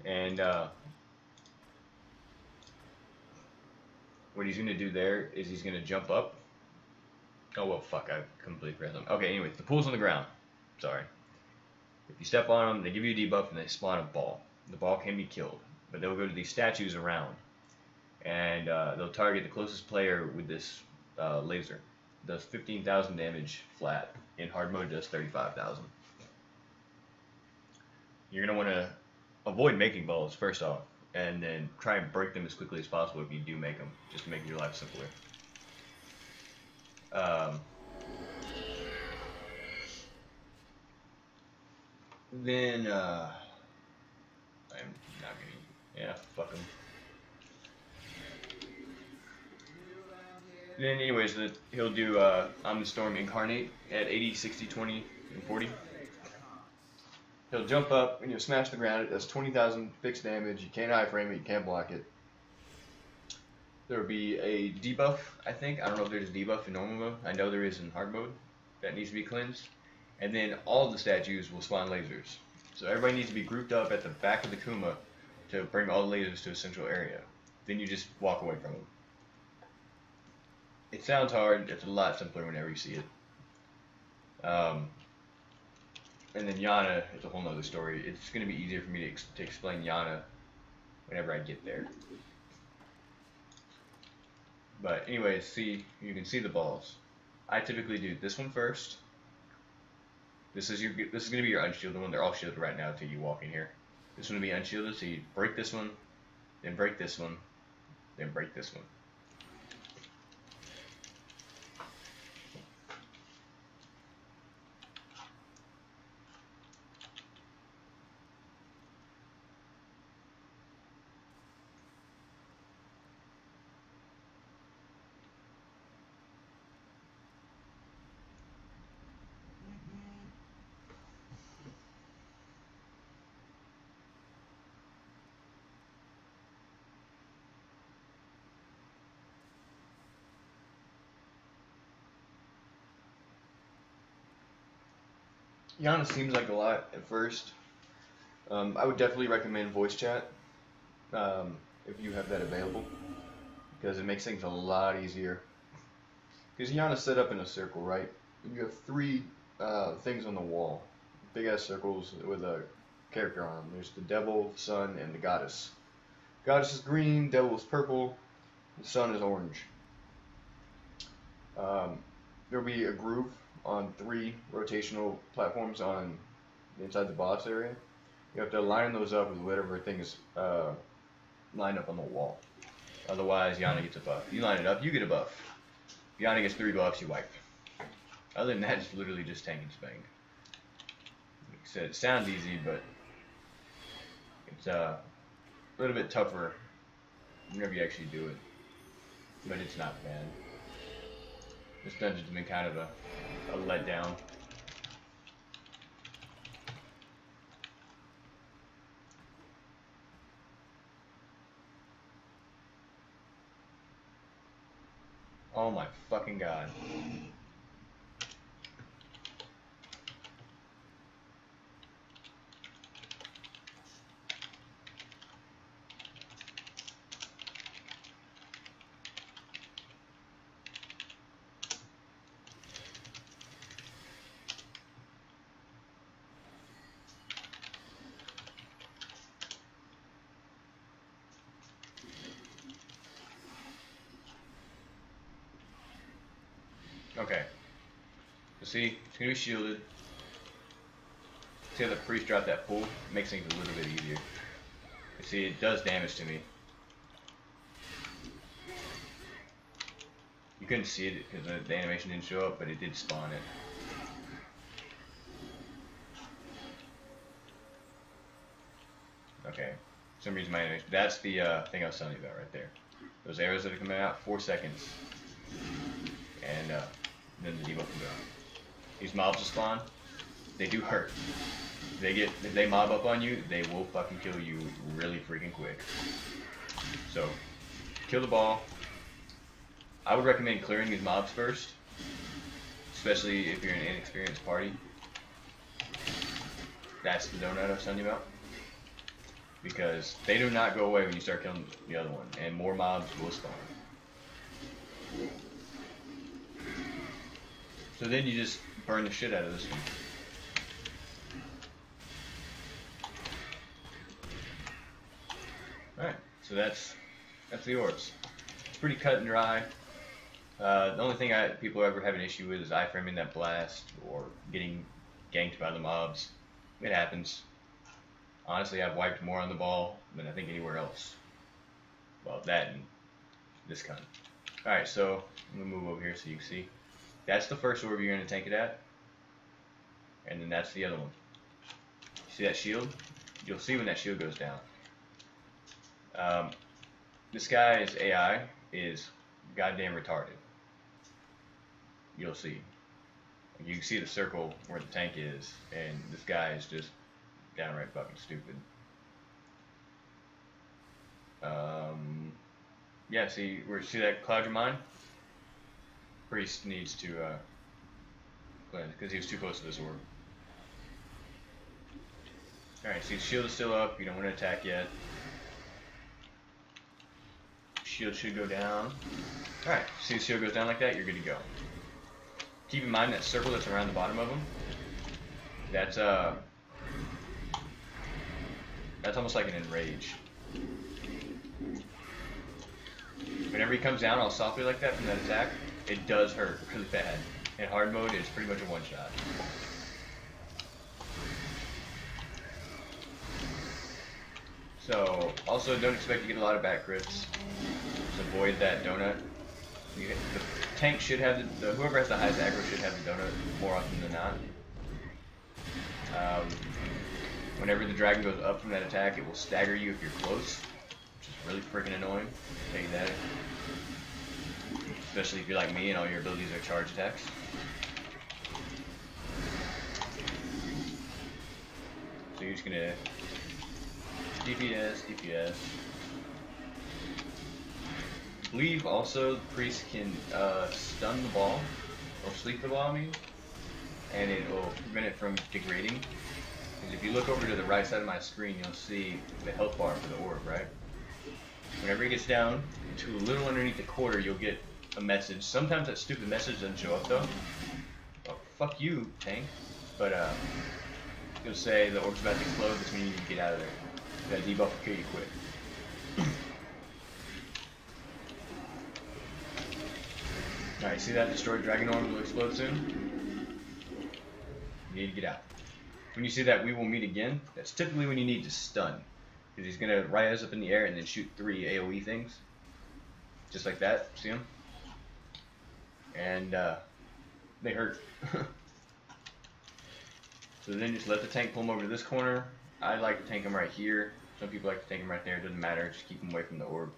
And what he's gonna do there is he's gonna jump up. Oh well, fuck! I completely forgot them. Okay, anyway, the pool's on the ground. Sorry. If you step on them, they give you a debuff and they spawn a ball. The ball can be killed, but they'll go to these statues around, and they'll target the closest player with this laser. It does 15,000 damage flat. In hard mode, it does 35,000. You're gonna want to avoid making balls first off, and then try and break them as quickly as possible if you do make them, just to make your life simpler. Then I'm not gonna. Yeah, fuck them. Then anyways, he'll do I'm the Storm Incarnate at 80, 60, 20, and 40. He'll jump up and you'll smash the ground. It does 20,000 fixed damage. You can't iframe it, you can't block it. There will be a debuff, I think. I don't know if there's a debuff in normal mode. I know there is in hard mode. That needs to be cleansed. And then all of the statues will spawn lasers. So everybody needs to be grouped up at the back of the Kuma to bring all the lasers to a central area. Then you just walk away from them. It sounds hard. It's a lot simpler whenever you see it. And then Yana is a whole nother story. It's going to be easier for me to explain Yana whenever I get there. But anyways, see, you can see the balls. I typically do this one first. This is going to be your unshielded one. They're all shielded right now until you walk in here. This one will be unshielded, so you break this one, then break this one, then break this one. Yana seems like a lot at first. I would definitely recommend voice chat if you have that available, because it makes things a lot easier. Because Yana's set up in a circle, right? You have three things on the wall, big ass circles with a character on them. There's the devil, sun, and the goddess. Goddess is green, devil is purple, the sun is orange. There'll be a groove on 3 rotational platforms on inside the boss area. You have to line those up with whatever thing is lined up on the wall. Otherwise, Yana gets a buff. You line it up, you get a buff. If Yana gets 3 buffs, you wipe. Other than that, it's literally just tank and spank. Like I said, it sounds easy, but it's a little bit tougher whenever you actually do it. But it's not bad. This dungeon's been kind of a letdown. Oh my fucking god. Okay. So see, it's gonna be shielded. See how the priest dropped that pool? It makes things a little bit easier. You see, it does damage to me. You couldn't see it because the animation didn't show up, but it did spawn it. Okay. For some reason my animation. That's the thing I was telling you about right there. Those arrows that are coming out, 4 seconds. And then the debuff will go. These mobs will spawn. They do hurt. If they mob up on you, they will fucking kill you really freaking quick. So, kill the ball. I would recommend clearing these mobs first, especially if you're an inexperienced party. That's the donut I was telling you about. because they do not go away when you start killing the other one, and more mobs will spawn. So then you just burn the shit out of this one. Alright, so that's the orbs. It's pretty cut and dry. The only thing people ever have an issue with is iframing that blast or getting ganked by the mobs. It happens. Honestly, I've wiped more on the ball than I think anywhere else. Well, that and this kind. Alright, so I'm going to move over here so you can see. That's the first orb you're going to tank it at. And then that's the other one. See that shield? You'll see when that shield goes down. This guy's AI is goddamn retarded. You'll see. You can see the circle where the tank is, and this guy is just downright fucking stupid. Yeah, see that cloud your mind? Priest needs to cleanse because he was too close to this orb. Alright, see the shield is still up, you don't want to attack yet. Shield should go down. Alright, see the shield goes down like that, you're good to go. Keep in mind that circle that's around the bottom of him. That's almost like an enrage. Whenever he comes down all softly like that from that attack, it does hurt really bad. In hard mode, it's pretty much a one shot. So, also don't expect to get a lot of back crits. Just avoid that donut. The tank should have whoever has the highest aggro should have the donut more often than not. Whenever the dragon goes up from that attack, it will stagger you if you're close, which is really freaking annoying. I'll tell you that. Especially if you're like me and all your abilities are charge attacks. So you're just gonna DPS, DPS. I believe also the priest can stun the ball, or sleep the ball, I mean, and it will prevent it from degrading. Because if you look over to the right side of my screen, you'll see the health bar for the orb, right? Whenever it gets down to a little underneath the quarter, you'll get a message. Sometimes that stupid message doesn't show up though. Oh, fuck you, tank. But it'll say the orb's about to explode, this means you need to get out of there. That debuff will kill you quick. Alright, see that destroyed dragon orb will explode soon? You need to get out. When you see that we will meet again, that's typically when you need to stun. Because he's going to rise up in the air and then shoot 3 AoE things. Just like that, see him? And they hurt. So then just let the tank pull him over to this corner. I like to tank him right here. Some people like to tank him right there, it doesn't matter, just keep him away from the orb.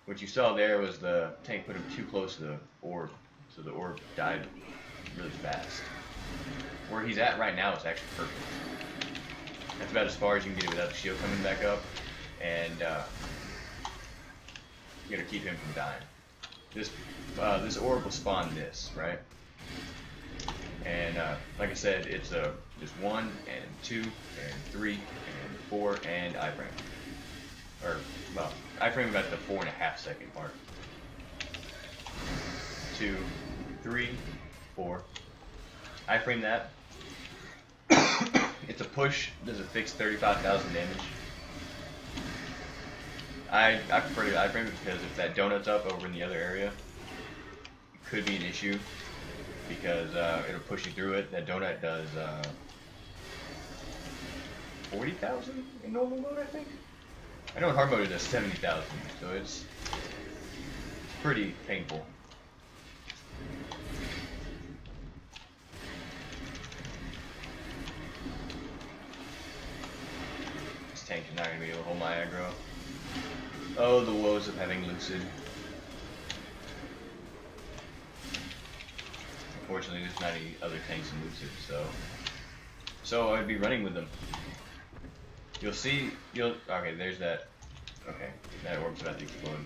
What you saw there was the tank put him too close to the orb, so the orb died really fast. Where he's at right now is actually perfect. That's about as far as you can get it without the shield coming back up, and you gotta keep him from dying. This orb will spawn this, right? And like I said, it's just 1 and 2 and 3 and 4 and iframe. Or, well, iframe about the 4.5 second mark. 2, 3, 4. Iframe that. It's a push, does a fixed 35,000 damage. I prefer to iframe it because if that donut's up over in the other area, it could be an issue. Because it'll push you through it. That donut does 40,000 in normal mode, I think. I know in hard mode it does 70,000, so it's pretty painful. This tank is not going to be able to hold my aggro. Oh, the woes of having Lucid. Unfortunately, there's not any other tanks in Lucid, so I'd be running with them. You'll see, okay, there's that, okay, that orb's about to explode.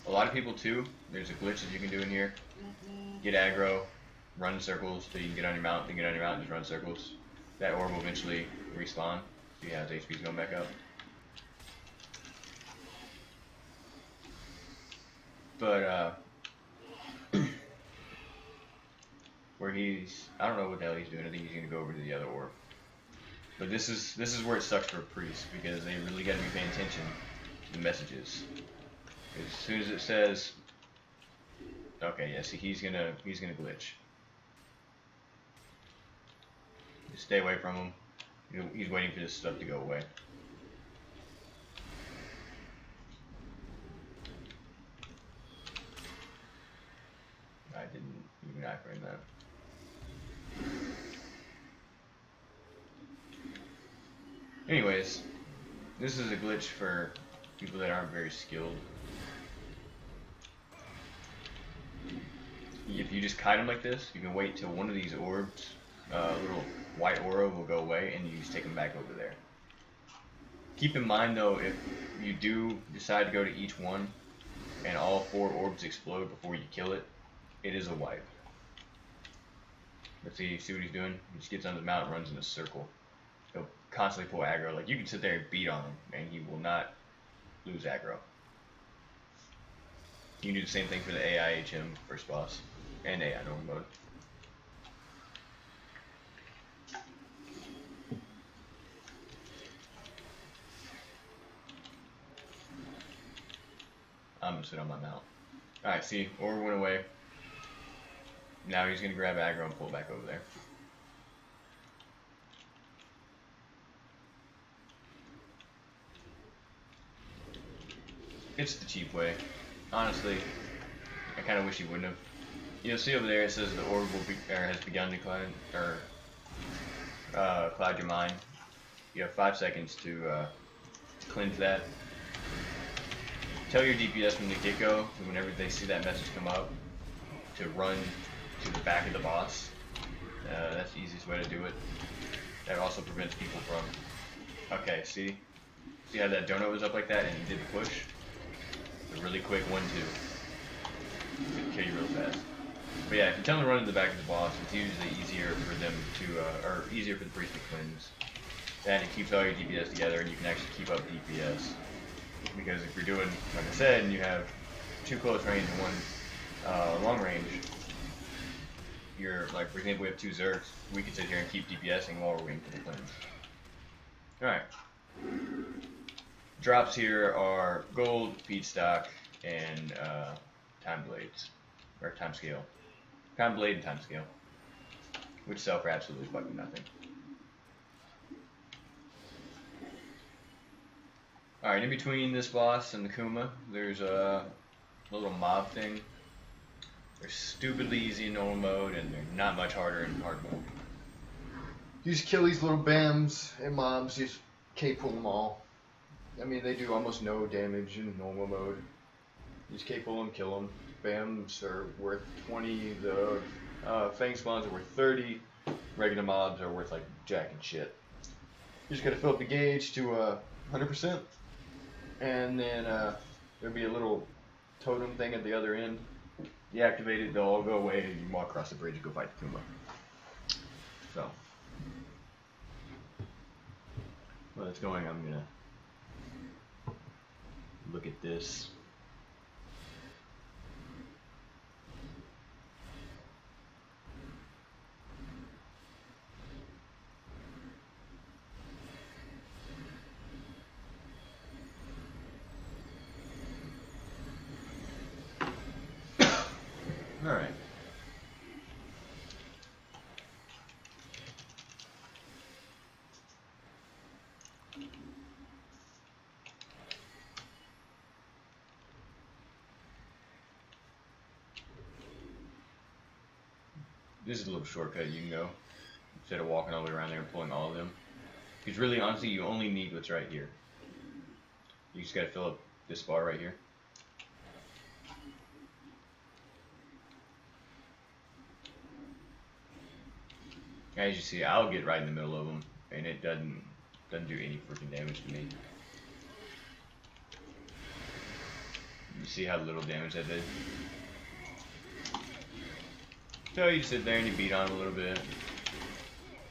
A lot of people too, there's a glitch that you can do in here. Get aggro, run circles till you can get on your mount, then get on your mount and just run circles. That orb will eventually respawn. See how his HP's going back up. But where he's, I don't know what the hell he's doing. I think he's gonna go over to the other orb. But this is where it sucks for a priest, because they really got to be paying attention to the messages. As soon as it says, okay, yeah, see, he's gonna glitch. Just stay away from him. He's waiting for this stuff to go away. I didn't even iframe that. Anyways, this is a glitch for people that aren't very skilled. If you just kite them like this, you can wait till one of these orbs, little white aura, will go away, and you just take them back over there. Keep in mind though, if you do decide to go to each one, and all 4 orbs explode before you kill it, it is a wipe. Let's see what he's doing. He just gets on the mount and runs in a circle. He'll constantly pull aggro. Like, you can sit there and beat on him, and he will not lose aggro. You can do the same thing for the AI HM first boss, and AI normal mode. I'm gonna sit on my mount. Alright, see, Orb went away. Now he's gonna grab aggro and pull it back over there. It's the cheap way. Honestly, I kind of wish he wouldn't have. You'll see over there it says the orb will be, has begun to cloud your mind. You have 5 seconds to cleanse that. Tell your DPS from the get-go, whenever they see that message come up, to run to the back of the boss. That's the easiest way to do it. That also prevents people from... Okay, see how that donut was up like that and he did the push? A really quick 1-2. Could kill you real fast. But yeah, if you tell them to run to the back of the boss, it's usually easier for them to, or easier for the priest to cleanse. And it keeps all your DPS together, and you can actually keep up DPS. Because if you're doing, like I said, and you have 2 close range and 1 long range, you're, like, for example, we have 2 Zergs, we can sit here and keep DPSing while we're waiting for the cleanse. Alright. Drops here are gold, feedstock, and time blades, or time scale. Time blade and time scale, which sell for absolutely fucking nothing. Alright, in between this boss and the Kuma, there's a little mob thing. They're stupidly easy in normal mode, and they're not much harder in hard mode. You just kill these little BAMs and mobs, you just K-pull them all. I mean, they do almost no damage in normal mode. You just K-pull them, kill them. BAMs are worth 20, the Fang spawns are worth 30, regular mobs are worth like jack and shit. You just gotta fill up the gauge to 100%, and then there'll be a little totem thing at the other end. You activate it, they'll all go away, and you can walk across the bridge and go fight the Kuma. So, while it's going, I'm gonna look at this. All right. This is a little shortcut you can go, instead of walking all the way around there and pulling all of them. Because really, honestly, you only need what's right here. You just gotta fill up this bar right here. As you see, I'll get right in the middle of them, and it doesn't do any freaking damage to me. You see how little damage that did? So you just sit there and you beat on them a little bit.